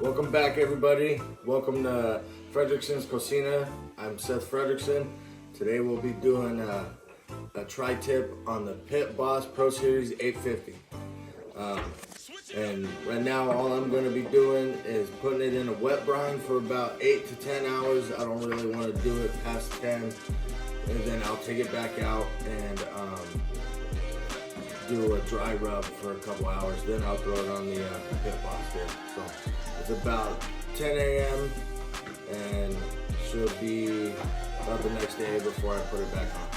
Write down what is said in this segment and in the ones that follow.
Welcome back, everybody. Welcome to Fredrickson's Cocina. I'm Seth Fredrickson. Today we'll be doing a tri-tip on the Pit Boss Pro Series 850. And right now all I'm going to be doing is putting it in a wet brine for about 8 to 10 hours. I don't really want to do it past 10. And then I'll take it back out and do a dry rub for a couple hours. Then I'll throw it on the Pit Boss here. So it's about 10 a.m. and should be about the next day before I put it back on.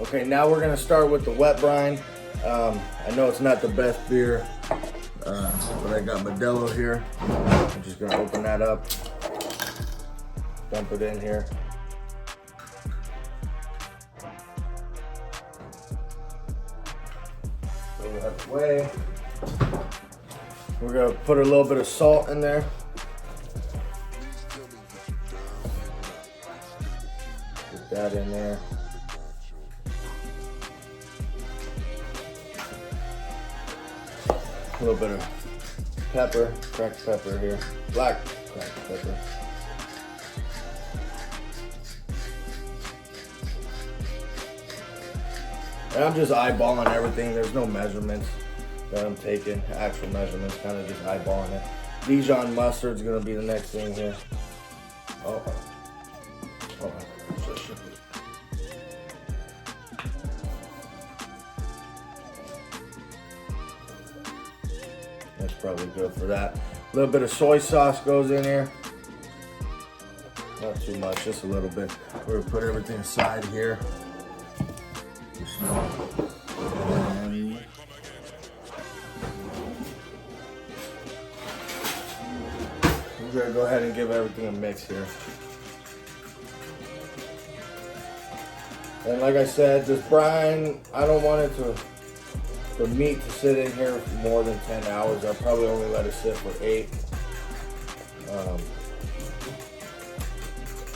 Okay, now we're gonna start with the wet brine. I know it's not the best beer, but I got Modelo here. I'm just gonna open that up, dump it in here. Throw that away. We're gonna put a little bit of salt in there. Put that in there. A little bit of pepper, cracked pepper here. Black cracked pepper. And I'm just eyeballing everything. There's no measurements that I'm taking, actual measurements, kind of just eyeballing it. Dijon mustard's gonna be the next thing here. Oh. That's probably good for that. A little bit of soy sauce goes in here. Not too much, just a little bit. We're gonna put everything aside here. We're gonna go ahead and give everything a mix here. And like I said, this brine, I don't want it the meat to sit in here for more than 10 hours. I'll probably only let it sit for 8.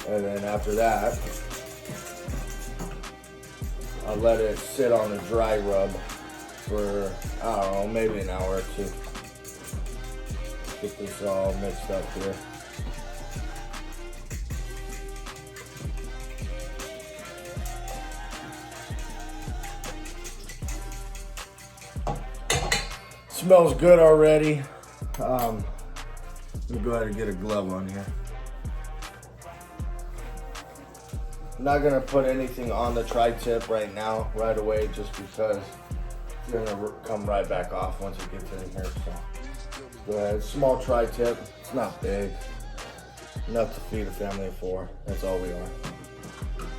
And then after that, I'll let it sit on a dry rub for, I don't know, maybe an hour or two. Get this all mixed up here. Smells good already. Let me go ahead and get a glove on here. I'm not gonna put anything on the tri-tip right now, right away, just because it's gonna come right back off once it gets in here. So go ahead, small tri-tip. It's not big, enough to feed a family of 4. That's all we are.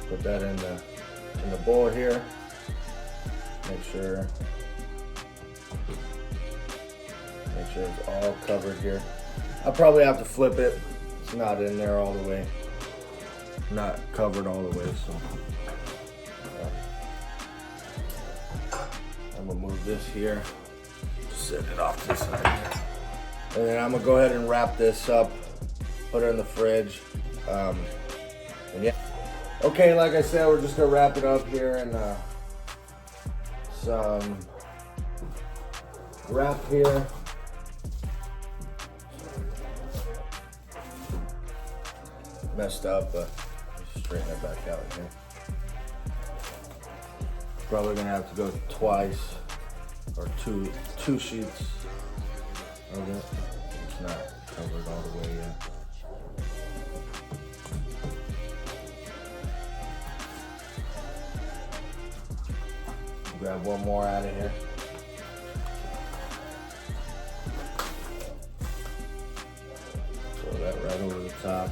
Put that in the bowl here. Make sure it's all covered here. I'll probably have to flip it. It's not in there all the way. Not covered all the way, so. I'm gonna move this here. Set it off to the side here. And then I'm gonna go ahead and wrap this up, put it in the fridge. And yeah. Okay, like I said, we're just gonna wrap it up here in some wrap here. Messed up, but straighten it back out here. Probably gonna have to go twice or two sheets of it. It's not covered all the way yet. Grab one more out of here. Throw that right over the top.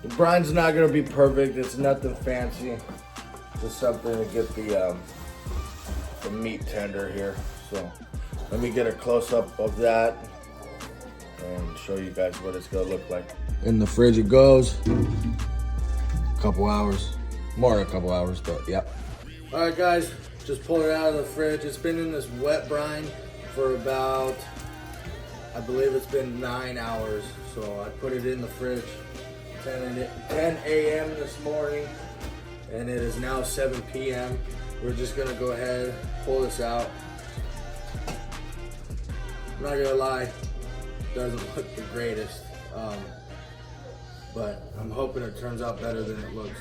The brine's not gonna be perfect. It's nothing fancy. Just something to get the meat tender here. So let me get a close up of that and show you guys what it's gonna look like. In the fridge it goes. A couple hours, more than a couple hours, but yeah. All right, guys, just pulled it out of the fridge. It's been in this wet brine for about, I believe it's been 9 hours. So I put it in the fridge 10 a.m. this morning, and it is now 7 p.m. We're just gonna go ahead, pull this out. I'm not gonna lie, it doesn't look the greatest, but I'm hoping it turns out better than it looks.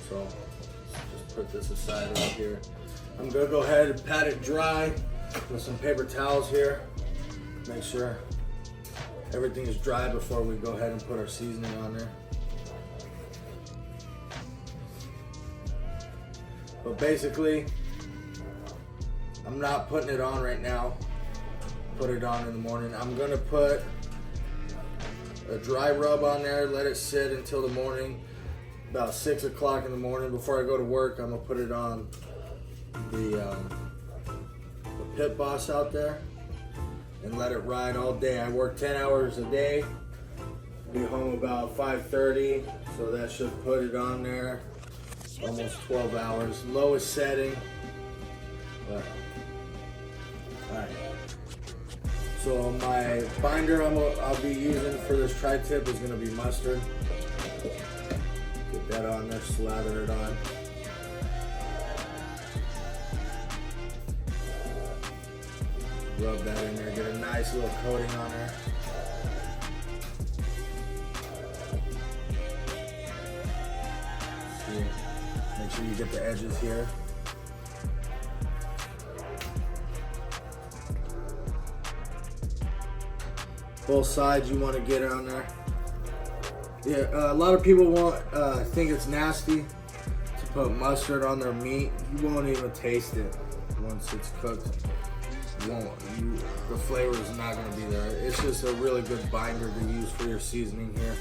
So just put this aside right here. I'm gonna go ahead and pat it dry with some paper towels here. Make sure everything is dry before we go ahead and put our seasoning on there. But basically, I'm not putting it on right now. Put it on in the morning. I'm gonna put a dry rub on there, let it sit until the morning, about 6 o'clock in the morning. Before I go to work, I'm gonna put it on the Pit Boss out there and let it ride all day. I work 10 hours a day, be home about 5:30, so that should put it on there almost 12 hours. Lowest setting, but all right. So my binder I'll be using for this tri-tip is gonna be mustard. Get that on there, slather it on. Rub that in there, get a nice little coating on there. See, make sure you get the edges here. Both sides you want to get on there. Yeah, a lot of people think it's nasty to put mustard on their meat. You won't even taste it once it's cooked. The flavor is not going to be there. It's just a really good binder to use for your seasoning here.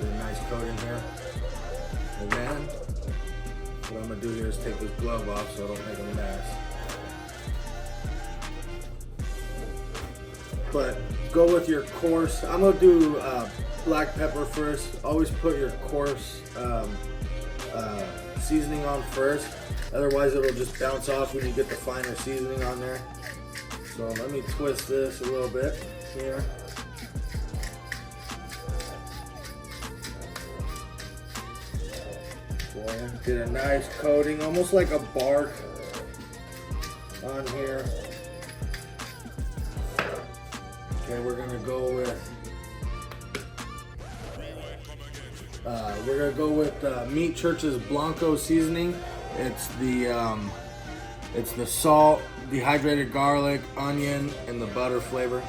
Get a nice coating here. And then what I'm going to do here is take this glove off so I don't make a mess. But go with your coarse. I'm going to do black pepper first. Always put your coarse seasoning on first. Otherwise it'll just bounce off when you get the finer seasoning on there. So let me twist this a little bit here. Get a nice coating, almost like a bark on here. Okay, we're gonna go with Meat Church's Blanco seasoning. It's the salt, dehydrated garlic, onion, and the butter flavor.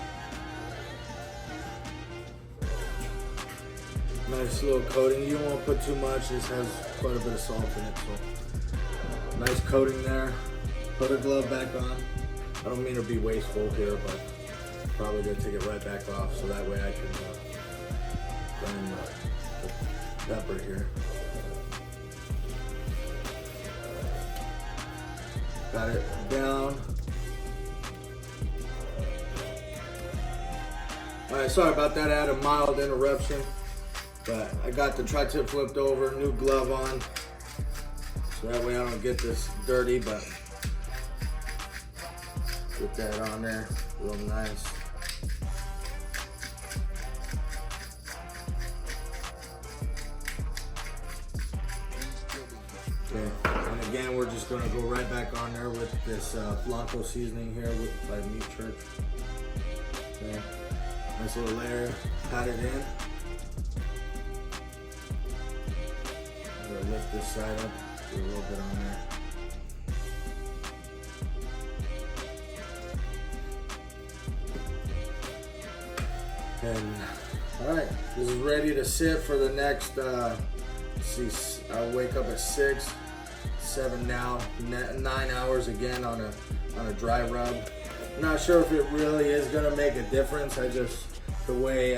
Nice little coating. You don't want to put too much. This has quite a bit of salt in it. So nice coating there. Put a glove back on. I don't mean to be wasteful here, but probably gonna take it right back off so that way I can grind the pepper here. Got it down. Alright, sorry about that. I had a mild interruption, but I got the tri-tip flipped over, new glove on, so that way I don't get this dirty, but get that on there real nice. Okay. And again, we're just gonna go right back on there with this Blanco seasoning here by Meat Church. Okay. Nice little layer, pat it in. I'm gonna lift this side up, do a little bit on there. And all right, this is ready to sit for the next, I'll wake up at 6, 7 now, 9 hours again on a dry rub. I'm not sure if it really is gonna make a difference. The way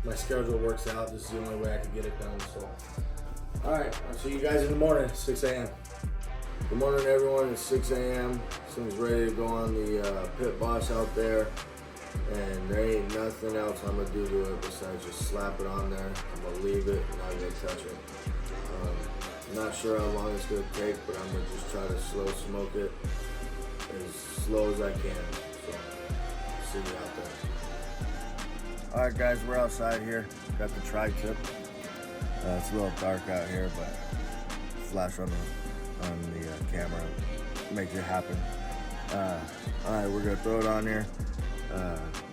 my schedule works out, this is the only way I can get it done. So, all right, I'll see you guys in the morning, 6 a.m. Good morning, everyone. It's 6 a.m. Things ready to go on the Pit Boss out there, and there ain't nothing else I'm gonna do to it besides just slap it on there. I'm gonna leave it, and I'm gonna touch it. I'm not sure how long it's gonna take, but I'm gonna just try to slow smoke it as slow as I can. So, see you out there. All right, guys, we're outside here. Got the tri-tip. It's a little dark out here, but flash on the camera makes it happen. All right, we're gonna throw it on here.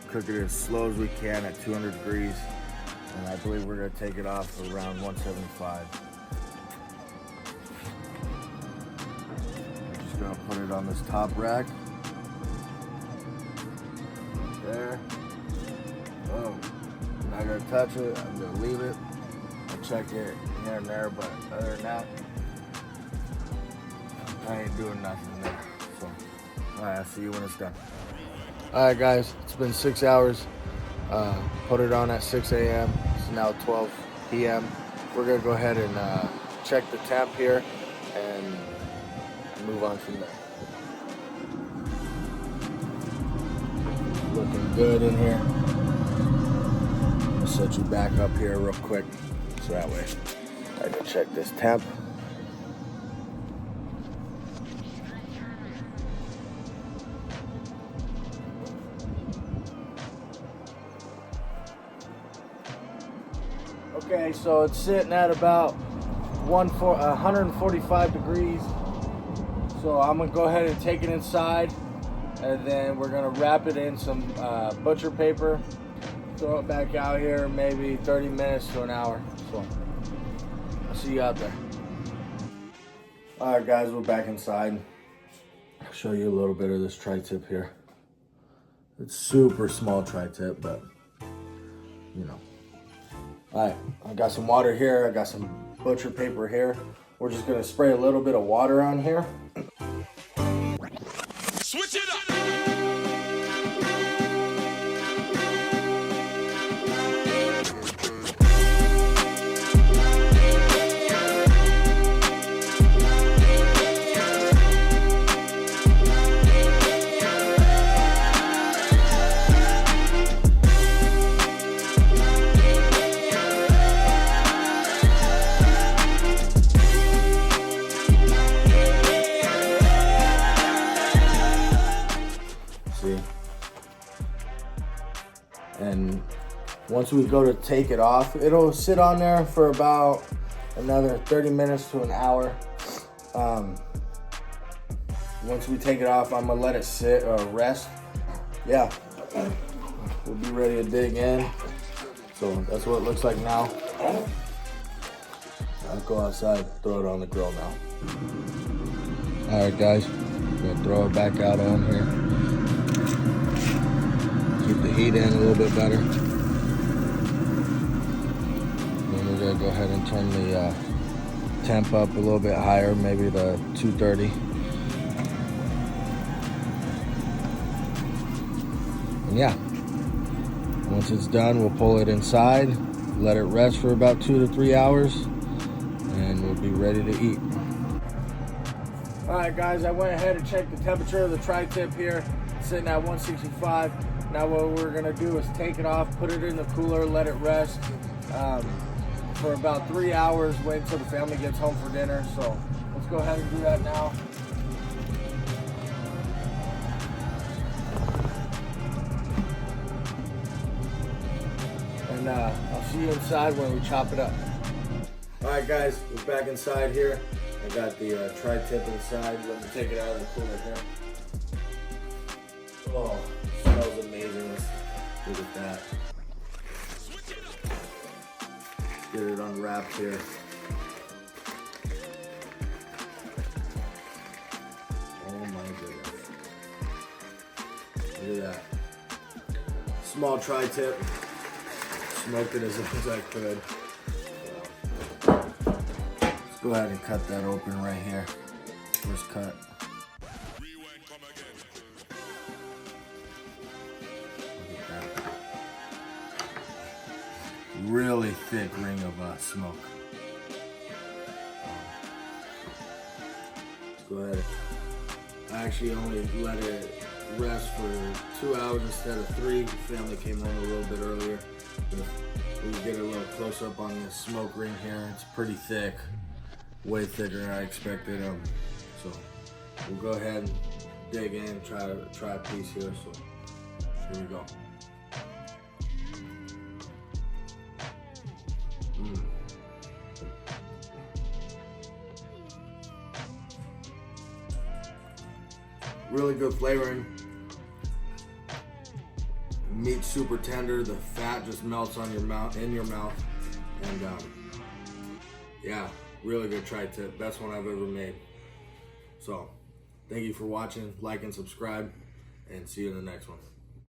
Cook it as slow as we can at 200 degrees, and I believe we're gonna take it off around 175. I'm just gonna put it on this top rack. There. Boom. I'm not gonna touch it. I'm gonna leave it. I'll check it here and there, but other than that, I ain't doing nothing there. So, all right, I'll see you when it's done. All right, guys, it's been 6 hours. Put it on at 6 a.m. It's now 12 p.m. We're gonna go ahead and check the temp here and move on from there. Looking good in here. I'll set you back up here real quick so that way I can check this temp. Okay, so it's sitting at about 145 degrees. So I'm gonna go ahead and take it inside, and then we're gonna wrap it in some butcher paper, throw it back out here, maybe 30 minutes to an hour. So I'll see you out there. All right, guys, we're back inside. I'll show you a little bit of this tri-tip here. It's super small tri-tip, but you know. All right, I got some water here. I got some butcher paper here. We're just gonna spray a little bit of water on here. Switch it up. And once we go to take it off, it'll sit on there for about another 30 minutes to an hour. Once we take it off, I'm gonna let it sit or rest. Yeah, we'll be ready to dig in. So that's what it looks like now. I'll go outside, throw it on the grill now. All right, guys, we're gonna throw it back out on here. Keep the heat in a little bit better. Then we're gonna go ahead and turn the temp up a little bit higher, maybe the 230. And yeah, once it's done, we'll pull it inside, let it rest for about 2 to 3 hours, and we'll be ready to eat. All right, guys, I went ahead and checked the temperature of the tri-tip here, sitting at 165. Now what we're gonna do is take it off, put it in the cooler, let it rest for about 3 hours, wait until the family gets home for dinner. So let's go ahead and do that now. And I'll see you inside when we chop it up. All right, guys, we're back inside here. I got the tri-tip inside. Let me take it out of the cooler here. Oh, smells amazing. Let's look at that. Get it unwrapped here. Oh my goodness. Look at that. Small tri-tip. Smoked it as long as I could. Let's go ahead and cut that open right here. First cut. Really thick ring of smoke. Let's go ahead. I actually only let it rest for 2 hours instead of 3. The family came home a little bit earlier. We get a little close up on this smoke ring here. It's pretty thick, way thicker than I expected. So we'll go ahead and dig in, try a piece here. So here we go. Really good flavoring. Meat super tender. The fat just melts on your mouth, in your mouth, and yeah, really good tri-tip. Best one I've ever made. So, thank you for watching. Like and subscribe, and see you in the next one.